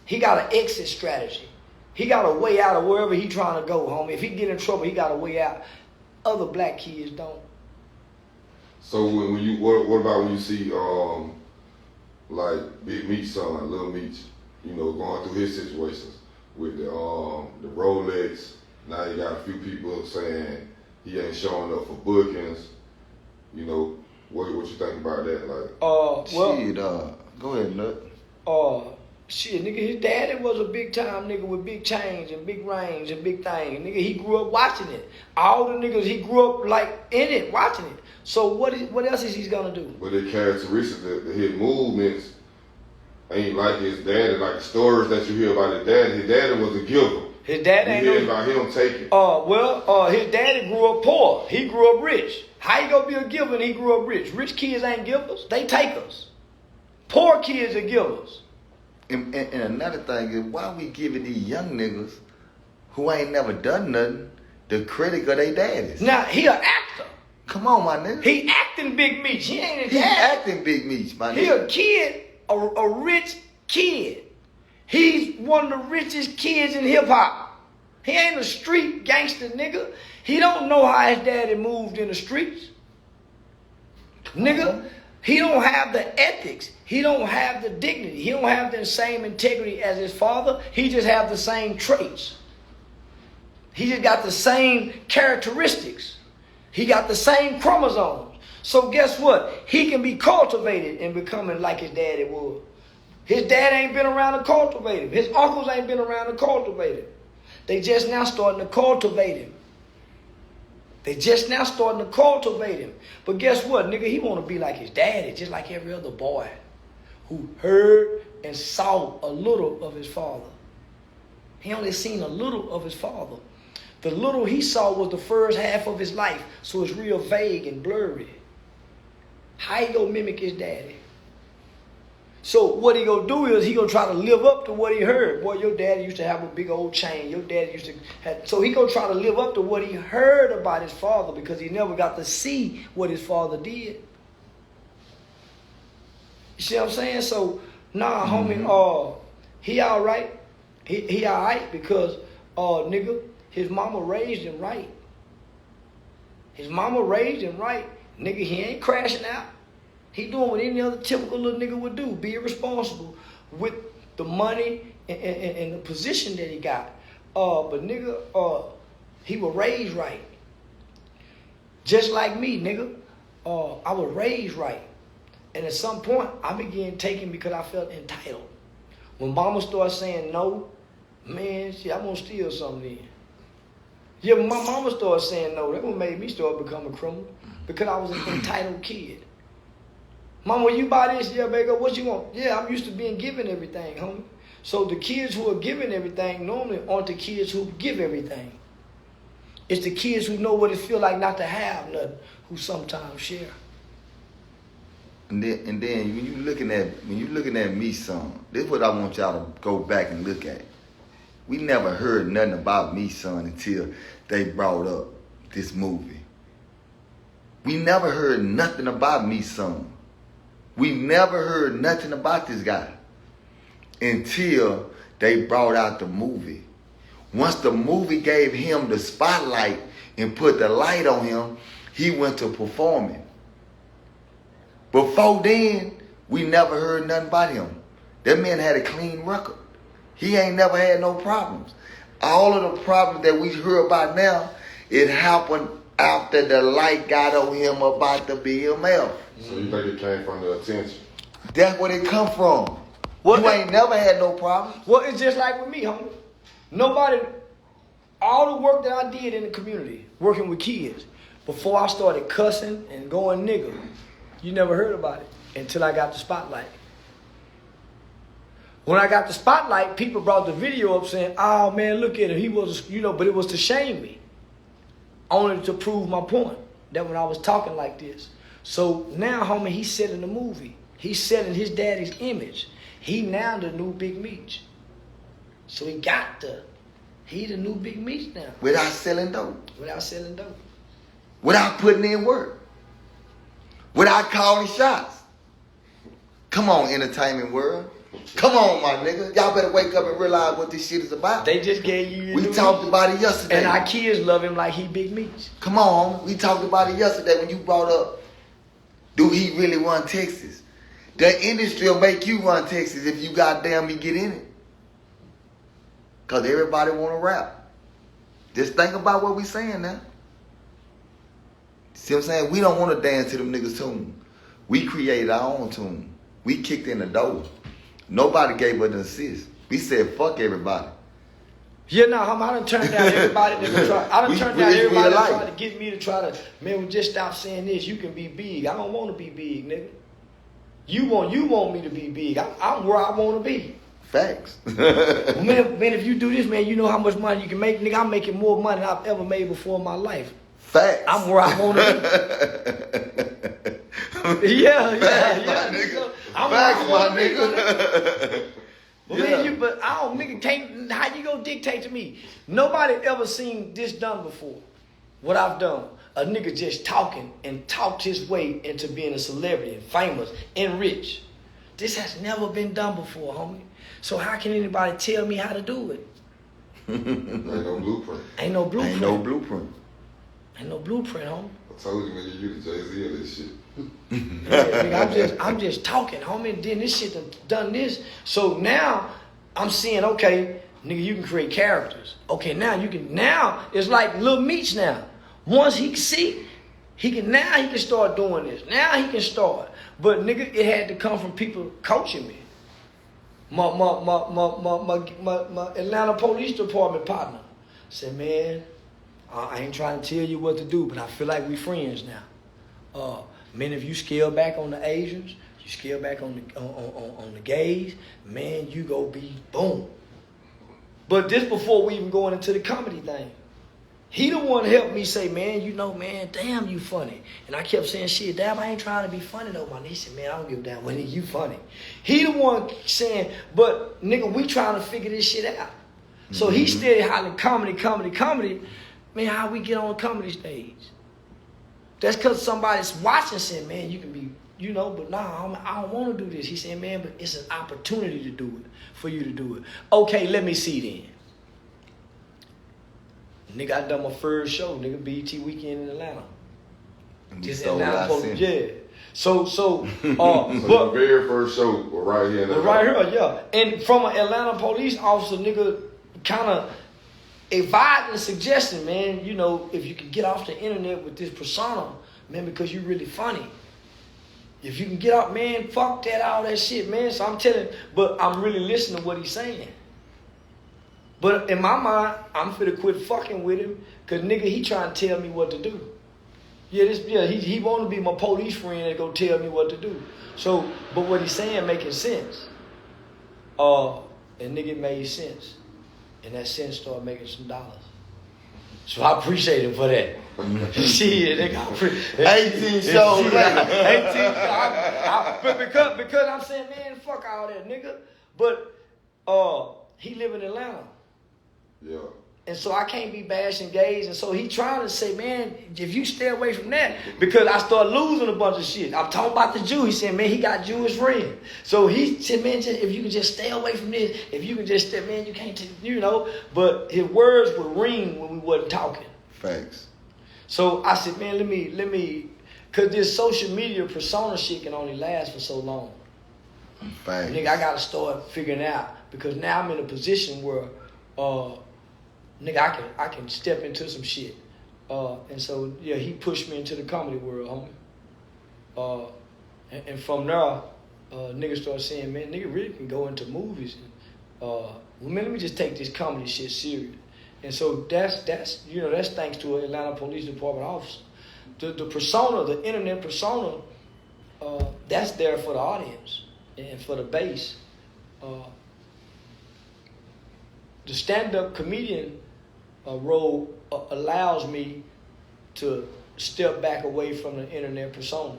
He got an exit strategy. He got a way out of wherever he trying to go, homie. If he get in trouble, he got a way out. Other black kids don't. So what about when you see like Big Meat's son, Lil Meat, going through his situations with the Rolex. Now you got a few people saying he ain't showing up for bookings. What you think about that? Like, go ahead, Nut. Shit, nigga, his daddy was a big time nigga with big chains and big rings and big things. Nigga, he grew up watching it. All the niggas, he grew up like in it, watching it. So what else is he gonna do? But the characteristics of his movements ain't like his daddy. Like the stories that you hear about his daddy was a giver. His daddy ain't hear about him taking. His daddy grew up poor. He grew up rich. How you gonna be a giver and he grew up rich? Rich kids ain't givers, they takers. Poor kids are givers. And another thing is, why we giving these young niggas who ain't never done nothing the credit of their daddies? Now, he an actor. Come on, my nigga. He acting Big Meech. He ain't his He dad. acting Big Meech, my He nigga. a kid, a rich kid. He's one of the richest kids in hip hop. He ain't a street gangster nigga. He don't know how his daddy moved in the streets. Nigga, he don't have the ethics. He don't have the dignity. He don't have the same integrity as his father. He just have the same traits. He just got the same characteristics. He got the same chromosomes. So guess what? He can be cultivated in becoming like his daddy was. His dad ain't been around to cultivate him. His uncles ain't been around to cultivate him. They just now starting to cultivate him. They just now starting to cultivate him. But guess what, nigga? He want to be like his daddy, just like every other boy who heard and saw a little of his father. He only seen a little of his father. The little he saw was the first half of his life, so it's real vague and blurry. How he gonna mimic his daddy? So what he gonna do is he gonna try to live up to what he heard. Boy, your daddy used to have a big old chain. Your daddy used to have, so he gonna try to live up to what he heard about his father because he never got to see what his father did. You see what I'm saying? So nah, homie, he all right. He all right because nigga, his mama raised him right. His mama raised him right. Nigga, he ain't crashing out. He doing what any other typical little nigga would do. Be irresponsible with the money and the position that he got. But nigga, he was raised right. Just like me, nigga. I was raised right. And at some point, I began taking because I felt entitled. When mama started saying no, man, shit, I'm gonna steal something then. Yeah, when my mama started saying no, that what made me start becoming a criminal. Because I was an entitled kid. Mama, will you buy this? Yeah, baby, what you want? Yeah, I'm used to being given everything, homie. So the kids who are given everything normally aren't the kids who give everything. It's the kids who know what it feel like not to have nothing, who sometimes share. And then when you looking at me, son, this is what I want y'all to go back and look at. We never heard nothing about me, son, until they brought up this movie. We never heard nothing about me, son. We never heard nothing about this guy until they brought out the movie. Once the movie gave him the spotlight and put the light on him, he went to performing. Before then, we never heard nothing about him. That man had a clean record. He ain't never had no problems. All of the problems that we hear about now, it happened after the light got on him about the BMF. So you think it came from the attention? That's where it come from. What you ain't never had no problems. Well, it's just like with me, homie. Nobody, all the work that I did in the community, working with kids, before I started cussing and going nigga, you never heard about it until I got the spotlight. When I got the spotlight, people brought the video up saying, oh man, look at him. He was, but it was to shame me. Only to prove my point that when I was talking like this. So now, homie, he's selling the movie. He's selling his daddy's image. He now the new Big Meech. So he the new Big Meech now. Without selling dope. Without selling dope. Without putting in work. Without calling shots. Come on, entertainment world. Come on, my nigga. Y'all better wake up and realize what this shit is about. They just gave you. We talked about it yesterday. And our kids love him like he Big Meech. Come on, we talked about it yesterday when you brought up, do he really run Texas? The industry will make you run Texas if you goddamn me get in it. Because everybody want to rap. Just think about what we saying now. See what I'm saying? We don't want to dance to them niggas' tune. We created our own tune. We kicked in the door. Nobody gave us an assist. We said, fuck everybody. Yeah, no, I done turned down everybody that try. I done turned down everybody that tried to get me to try to, man, we just stop saying this. You can be big. I don't want to be big, nigga. You want me to be big. I'm where I want to be. Facts. Well, man, if you do this, man, you know how much money you can make. Nigga, I'm making more money than I've ever made before in my life. Facts. I'm where I want to be. yeah. Nigga. I'm Facts, my nigga. Well, man, but I don't, nigga, can't, how you gonna dictate to me? Nobody ever seen this done before, what I've done. a nigga just talking and talked his way into being a celebrity and famous and rich. This has never been done before, homie. So how can anybody tell me how to do it? Ain't no blueprint. Ain't no blueprint. Ain't no blueprint. Ain't no blueprint, homie. I told you, nigga, you the Jay-Z of this shit. Yeah, nigga, I'm just talking, homie. And then this shit done this. So now I'm seeing, okay, nigga, you can create characters. Okay, now it's like Lil Meech now. Once he can see, he can start doing this. Now he can start. But nigga, it had to come from people coaching me. My Atlanta Police Department partner said, man, I ain't trying to tell you what to do, but I feel like we friends now. Man, if you scale back on the Asians, you scale back on the gays, man, you go be boom. But this before we even going into the comedy thing. He the one helped me say, man, you know, man, damn, you funny. And I kept saying, shit, damn, I ain't trying to be funny though, man. He said, man, I don't give a damn when you funny. He the one saying, but nigga, we trying to figure this shit out. So he steady hollering comedy. Man, how we get on the comedy stage? That's because somebody's watching saying, man, you can be, you know, but nah, I don't want to do this. He said, man, but it's an opportunity to do it, for you to do it. Okay, let me see then. Nigga, I done my first show, nigga, BET Weekend in Atlanta. Just Atlanta Police, yeah. So So the very first show was right here in Atlanta. Right here, yeah. And from an Atlanta police officer, nigga, kind of advising and suggesting, man, you know, if you can get off the internet with this persona, man, because you really funny. If you can get out, man, fuck that, all that shit, man. So I'm telling, but I'm really listening to what he's saying. But in my mind, I'm finna quit fucking with him, cause nigga, he trying to tell me what to do. He want to be my police friend and go tell me what to do. So, but what he's saying making sense. And nigga made sense. And that sense started making some dollars. So I appreciate him for that. Shit, nigga. 18 shows later. 18. Because I'm saying, man, fuck all that, nigga. But he live in Atlanta. Yeah. And so I can't be bashing gays. And so he trying to say, man, if you stay away from that, because I start losing a bunch of shit. I'm talking about the Jew. He said, man, he got Jewish friends. So he said, man, if you can just stay away from this, if you can just stay, man, you can't, you know. But his words would ring when we wasn't talking. Facts. So I said, man, let me, because this social media persona shit can only last for so long. Facts. Nigga, I got to start figuring out, because now I'm in a position where, nigga, I can step into some shit. And so, yeah, he pushed me into the comedy world, homie. And from there, niggas started saying, man, nigga really can go into movies. Well, man, let me just take this comedy shit serious. And so that's thanks to an Atlanta Police Department officer. The persona, the internet persona, that's there for the audience and for the base. The stand-up comedian role allows me to step back away from the internet persona.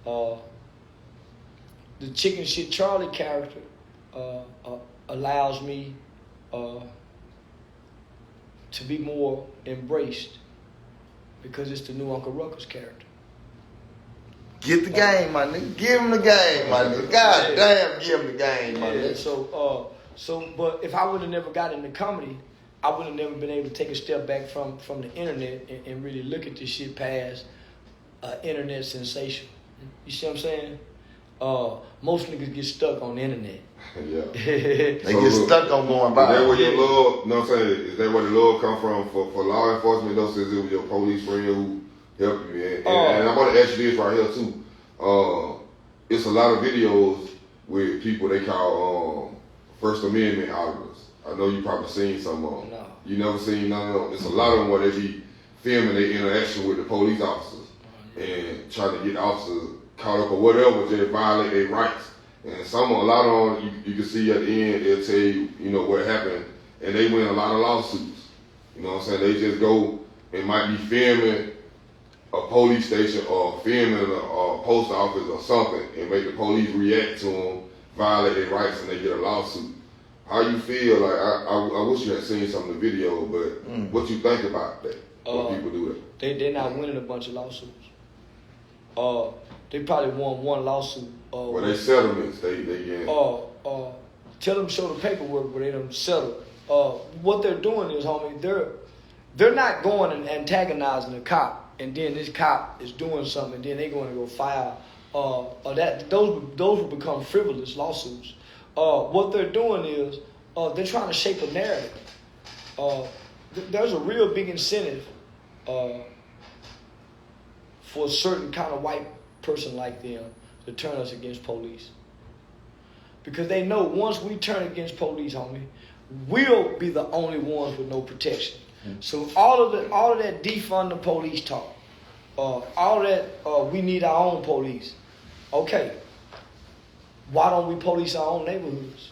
The Chicken Shit Charlie character allows me to be more embraced, because it's the new Uncle Ruckus character. Get the game, my nigga. Give him the game, my nigga. God damn, give him the game, my nigga. So, but if I would have never got into comedy, I would have never been able to take a step back from the internet and really look at this shit past internet sensation. You see what I'm saying? Most niggas get stuck on the internet. Yeah. They get stuck on going by. Is that where your love, you know what I'm saying? Is that where the love come from for law enforcement? Those since it was your police friend who helped you. And I want to ask you this right here too. It's a lot of videos with people they call First Amendment auditors. I know you probably seen some of them. No. You never seen none of them. It's a lot of them where they be filming their interaction with the police officers and trying to get officers caught up or whatever to violate their rights. And a lot of them, you can see at the end, they'll tell you, you know, what happened, and they win a lot of lawsuits. You know what I'm saying? They just go and might be filming a police station or filming a post office or something and make the police react to them, violate their rights, and they get a lawsuit. How you feel? Like I wish you had seen some of the video, but what you think about that? What people do that? They're not winning a bunch of lawsuits. They probably won one lawsuit. Well, they settlements. They get. Tell them show the paperwork where they done settled. What they're doing is, homie, they're not going and antagonizing the cop, and then this cop is doing something, and then they're going to go file. Those will become frivolous lawsuits. What they're doing is they're trying to shape a narrative. There's a real big incentive for a certain kind of white person like them to turn us against police. Because they know once we turn against police, homie, we'll be the only ones with no protection. So all of that defund the police talk, all that we need our own police. Okay, why don't we police our own neighborhoods?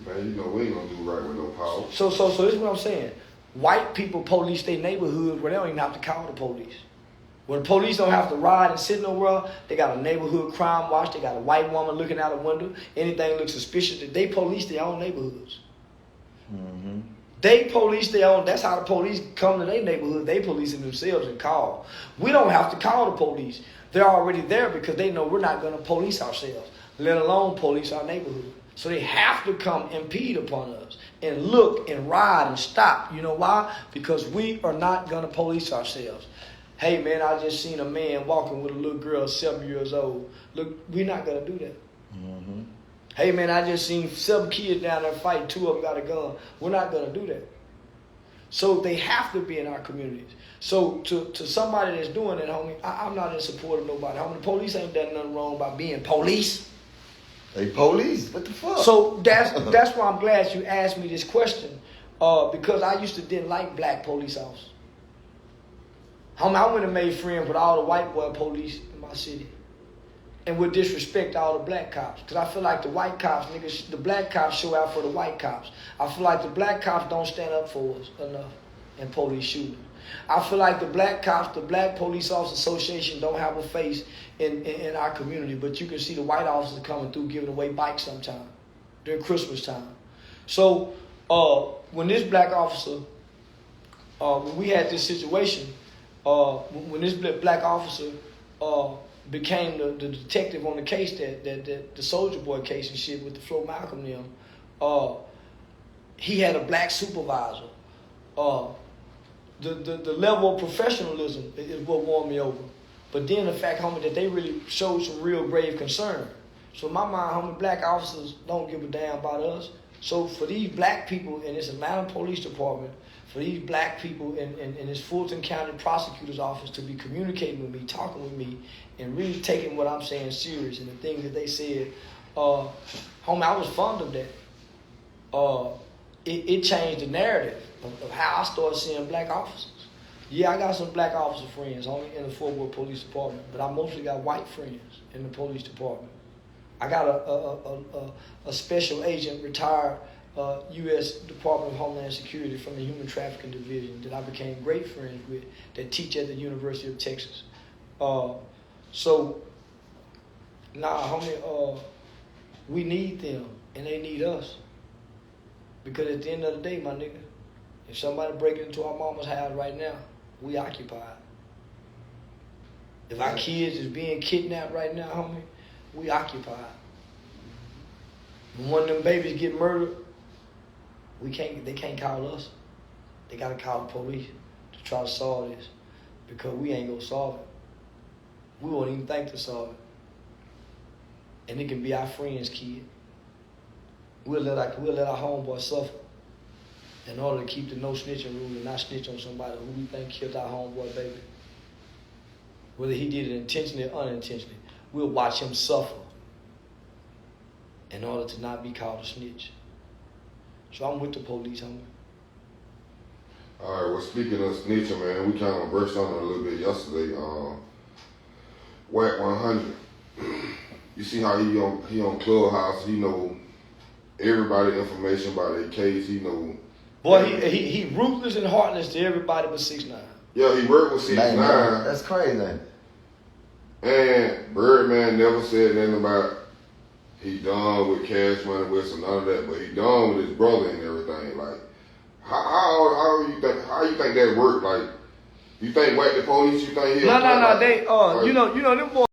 Man, you know we ain't gonna do right with no power. So this is what I'm saying. White people police their neighborhood where they don't even have to call the police. Where the police don't have to ride and sit nowhere, they got a neighborhood crime watch, they got a white woman looking out a window, anything looks suspicious, they police their own neighborhoods. Mm-hmm. They police their own, that's how the police come to their neighborhood, they police it themselves and call. We don't have to call the police. They're already there because they know we're not going to police ourselves, let alone police our neighborhood. So they have to come impede upon us and look and ride and stop. You know why? Because we are not going to police ourselves. Hey, man, I just seen a man walking with a little girl 7 years old. Look, we're not going to do that. Mm-hmm. Hey, man, I just seen 7 kids down there fighting. 2 of them got a gun. We're not going to do that. So they have to be in our communities. So to somebody that's doing that, homie, I'm not in support of nobody. Homie, the police ain't done nothing wrong by being police. They police. What the fuck? So that's why I'm glad you asked me this question, because I used to didn't like black police officers. Homie, I went and made friends with all the white boy police in my city, and would disrespect all the black cops. Because I feel like the white cops, niggas, the black cops show out for the white cops. I feel like the black cops don't stand up for us enough in police shootings. I feel like the black cops, the Black Police Officers Association don't have a face in our community, but you can see the white officers coming through giving away bikes sometime during Christmas time. So when this black officer, when we had this situation, when this black officer became the detective on the case, that the Soldier Boy case and shit with the Flo Malcolm them, he had a black supervisor. The level of professionalism is what won me over. But then the fact, homie, that they really showed some real grave concern. So in my mind, homie, black officers don't give a damn about us. So for these black people in this Atlanta Police Department, for these black people in this Fulton County Prosecutor's Office to be communicating with me, talking with me, and really taking what I'm saying serious and the things that they said, homie, I was fond of that. It changed the narrative of how I started seeing black officers. Yeah, I got some black officer friends, homie, in the Fort Worth Police Department, but I mostly got white friends in the police department. I got a special agent, retired U.S. Department of Homeland Security from the Human Trafficking Division that I became great friends with, that teach at the University of Texas. So, homie, we need them, and they need us. Because at the end of the day, my nigga, if somebody breaking into our mama's house right now, we occupied. If our kids is being kidnapped right now, homie, we occupied. When one of them babies get murdered, they can't call us. They gotta call the police to try to solve this. Because we ain't gonna solve it. We won't even think to solve it. And it can be our friend's kid. We'll let our homeboy suffer in order to keep the no snitching rule and not snitch on somebody who we think killed our homeboy baby. Whether he did it intentionally or unintentionally, we'll watch him suffer in order to not be called a snitch. So I'm with the police, homie. All right, well, speaking of snitching, man, we kind of brushed on it a little bit yesterday. Whack 100. You see how he on Clubhouse, he know everybody information about their case, he know. Boy, he ruthless and heartless to everybody but 6ix9ine. Yeah, he worked with 6ix9ine. That's crazy. And Birdman never said nothing about he done with Cash Money West and none of that, but he done with his brother and everything. Like, how you think that worked? Like, You think whack the police? You think he'll No. play like They that? you know them boys.